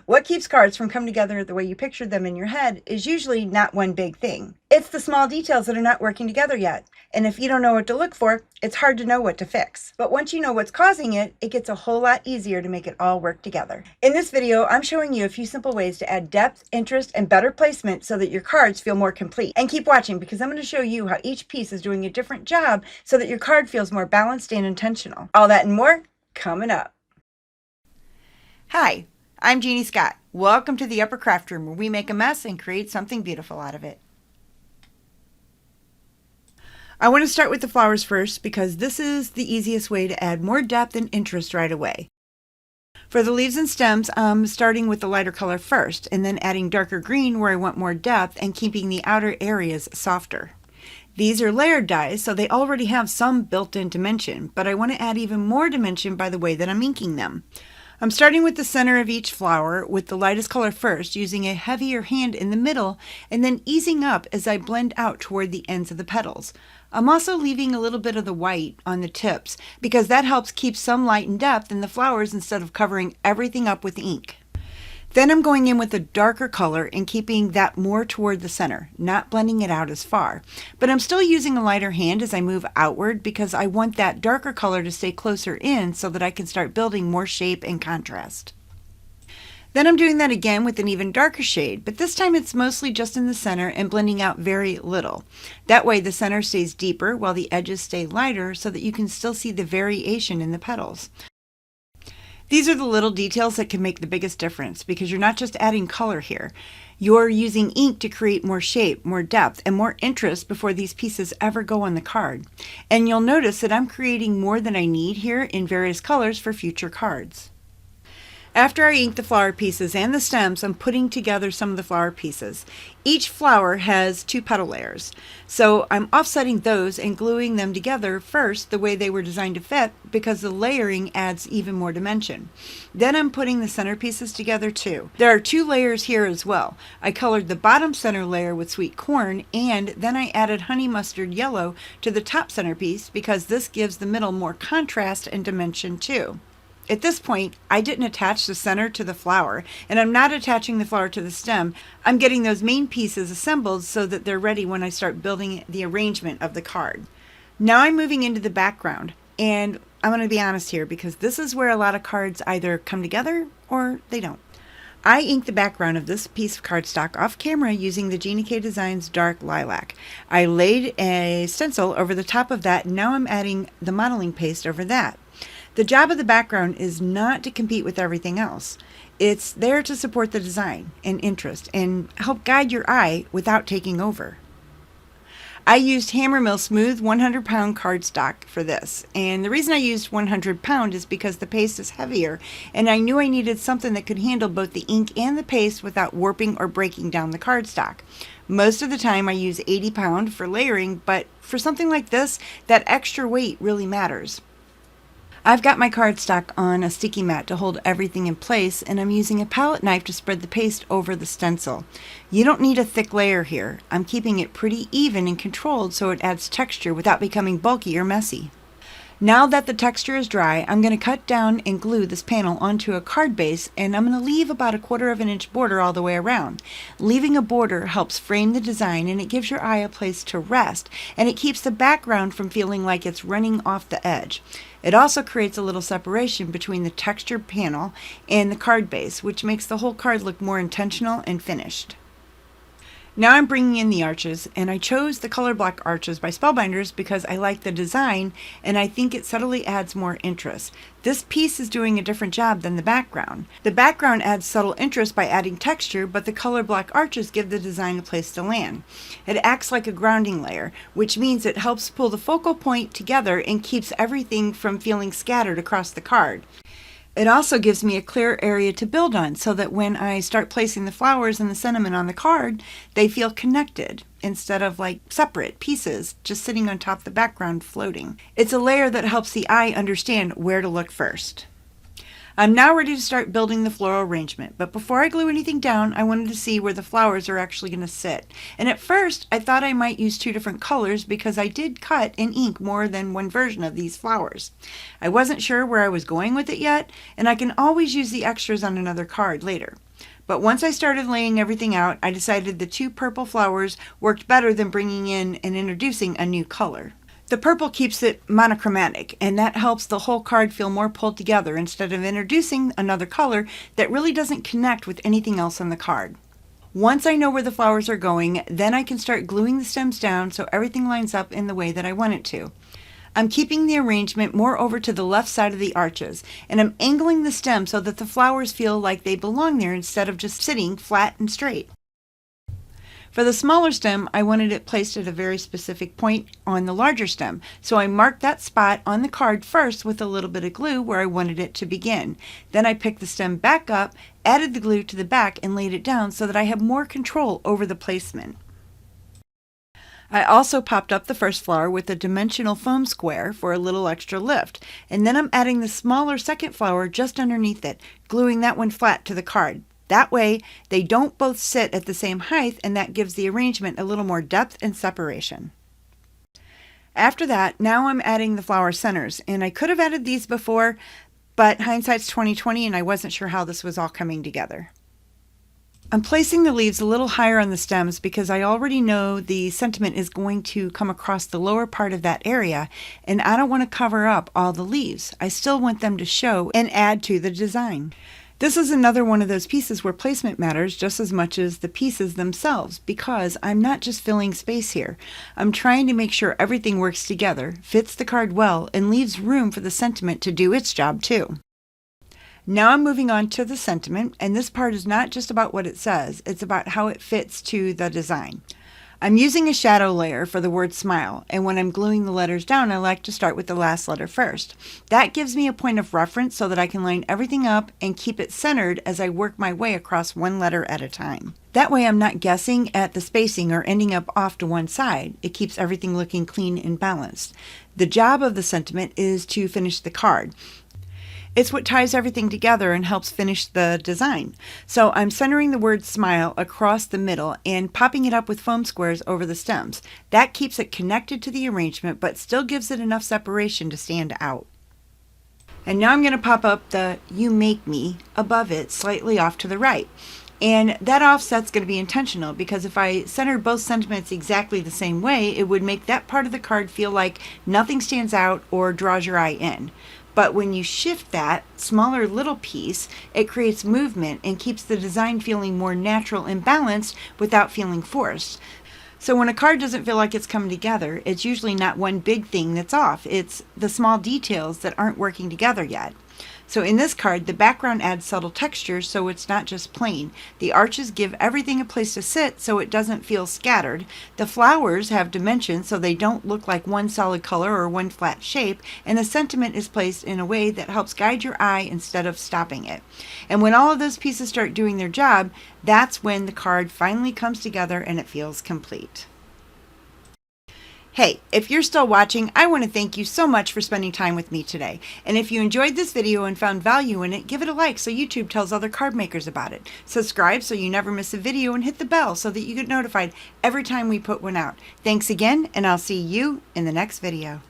What keeps cards from coming together the way you pictured them in your head is usually not one big thing. It's the small details that are not working together yet. And if you don't know what to look for, it's hard to know what to fix. But once you know what's causing it, it gets a whole lot easier to make it all work together. In this video, I'm showing you a few simple ways to add depth, interest, and better placement so that your cards feel more complete. And keep watching because I'm going to show you how each piece is doing a different job so that your card feels more balanced and intentional. All that and more coming up. Hi, I'm Jeannie Scott. Welcome to the Upper Craft Room, where we make a mess and create something beautiful out of it. I want to start with the flowers first because this is the easiest way to add more depth and interest right away. For the leaves and stems, I'm starting with the lighter color first and then adding darker green where I want more depth and keeping the outer areas softer. These are layered dies, so they already have some built-in dimension, but I want to add even more dimension by the way that I'm inking them. I'm starting with the center of each flower with the lightest color first, using a heavier hand in the middle, and then easing up as I blend out toward the ends of the petals. I'm also leaving a little bit of the white on the tips because that helps keep some light and depth in the flowers instead of covering everything up with ink. Then I'm going in with a darker color and keeping that more toward the center, not blending it out as far. But I'm still using a lighter hand as I move outward because I want that darker color to stay closer in so that I can start building more shape and contrast. Then I'm doing that again with an even darker shade, but this time it's mostly just in the center and blending out very little. That way the center stays deeper while the edges stay lighter so that you can still see the variation in the petals. These are the little details that can make the biggest difference because you're not just adding color here. You're using ink to create more shape, more depth, and more interest before these pieces ever go on the card. And you'll notice that I'm creating more than I need here in various colors for future cards. After I ink the flower pieces and the stems, I'm putting together some of the flower pieces. Each flower has 2 petal layers, so I'm offsetting those and gluing them together first the way they were designed to fit because the layering adds even more dimension. Then I'm putting the center pieces together too. There are 2 layers here as well. I colored the bottom center layer with sweet corn, and then I added honey mustard yellow to the top centerpiece because this gives the middle more contrast and dimension too. At this point, I didn't attach the center to the flower, and I'm not attaching the flower to the stem. I'm getting those main pieces assembled so that they're ready when I start building the arrangement of the card. Now I'm moving into the background, and I'm going to be honest here because this is where a lot of cards either come together or they don't. I inked the background of this piece of cardstock off camera using the Jeannie K Designs Dark Lilac. I laid a stencil over the top of that, and now I'm adding the modeling paste over that. The job of the background is not to compete with everything else. It's there to support the design and interest and help guide your eye without taking over. I used Hammermill Smooth 100-pound cardstock for this, and the reason I used 100-pound is because the paste is heavier, and I knew I needed something that could handle both the ink and the paste without warping or breaking down the cardstock. Most of the time I use 80-pound for layering, but for something like this, that extra weight really matters. I've got my cardstock on a sticky mat to hold everything in place, and I'm using a palette knife to spread the paste over the stencil. You don't need a thick layer here. I'm keeping it pretty even and controlled so it adds texture without becoming bulky or messy. Now that the texture is dry, I'm going to cut down and glue this panel onto a card base, and I'm going to leave about a 1/4 of an inch border all the way around. Leaving a border helps frame the design, and it gives your eye a place to rest, and it keeps the background from feeling like it's running off the edge. It also creates a little separation between the textured panel and the card base, which makes the whole card look more intentional and finished. Now I'm bringing in the arches, and I chose the color block arches by Spellbinders because I like the design and I think it subtly adds more interest. This piece is doing a different job than the background. The background adds subtle interest by adding texture, but the color block arches give the design a place to land. It acts like a grounding layer, which means it helps pull the focal point together and keeps everything from feeling scattered across the card. It also gives me a clear area to build on so that when I start placing the flowers and the sentiment on the card, they feel connected instead of like separate pieces just sitting on top of the background floating. It's a layer that helps the eye understand where to look first. I'm now ready to start building the floral arrangement, but before I glue anything down, I wanted to see where the flowers are actually going to sit. And at first, I thought I might use 2 different colors because I did cut and ink more than one version of these flowers. I wasn't sure where I was going with it yet, and I can always use the extras on another card later. But once I started laying everything out, I decided the 2 purple flowers worked better than bringing in and introducing a new color. The purple keeps it monochromatic, and that helps the whole card feel more pulled together instead of introducing another color that really doesn't connect with anything else on the card. Once I know where the flowers are going, then I can start gluing the stems down so everything lines up in the way that I want it to. I'm keeping the arrangement more over to the left side of the arches, and I'm angling the stem so that the flowers feel like they belong there instead of just sitting flat and straight. For the smaller stem, I wanted it placed at a very specific point on the larger stem, so I marked that spot on the card first with a little bit of glue where I wanted it to begin. Then I picked the stem back up, added the glue to the back, and laid it down so that I have more control over the placement. I also popped up the first flower with a dimensional foam square for a little extra lift, and then I'm adding the smaller second flower just underneath it, gluing that one flat to the card. That way, they don't both sit at the same height, and that gives the arrangement a little more depth and separation. After that, now I'm adding the flower centers, and I could have added these before, but hindsight's 20/20, and I wasn't sure how this was all coming together. I'm placing the leaves a little higher on the stems because I already know the sentiment is going to come across the lower part of that area, and I don't want to cover up all the leaves. I still want them to show and add to the design. This is another one of those pieces where placement matters just as much as the pieces themselves, because I'm not just filling space here. I'm trying to make sure everything works together, fits the card well, and leaves room for the sentiment to do its job too. Now I'm moving on to the sentiment, and this part is not just about what it says, it's about how it fits to the design. I'm using a shadow layer for the word smile, and when I'm gluing the letters down, I like to start with the last letter first. That gives me a point of reference so that I can line everything up and keep it centered as I work my way across one letter at a time. That way I'm not guessing at the spacing or ending up off to one side. It keeps everything looking clean and balanced. The job of the sentiment is to finish the card. It's what ties everything together and helps finish the design. So I'm centering the word smile across the middle and popping it up with foam squares over the stems. That keeps it connected to the arrangement but still gives it enough separation to stand out. And now I'm going to pop up the "You Make Me" above it slightly off to the right. And that offset's going to be intentional because if I centered both sentiments exactly the same way, it would make that part of the card feel like nothing stands out or draws your eye in. But when you shift that smaller little piece, it creates movement and keeps the design feeling more natural and balanced without feeling forced. So when a card doesn't feel like it's coming together, it's usually not one big thing that's off. It's the small details that aren't working together yet. So in this card, the background adds subtle texture so it's not just plain. The arches give everything a place to sit so it doesn't feel scattered. The flowers have dimensions so they don't look like one solid color or one flat shape, and the sentiment is placed in a way that helps guide your eye instead of stopping it. And when all of those pieces start doing their job, that's when the card finally comes together and it feels complete. Hey, if you're still watching, I want to thank you so much for spending time with me today. And if you enjoyed this video and found value in it, give it a like so YouTube tells other card makers about it. Subscribe so you never miss a video, and hit the bell so that you get notified every time we put one out. Thanks again, and I'll see you in the next video.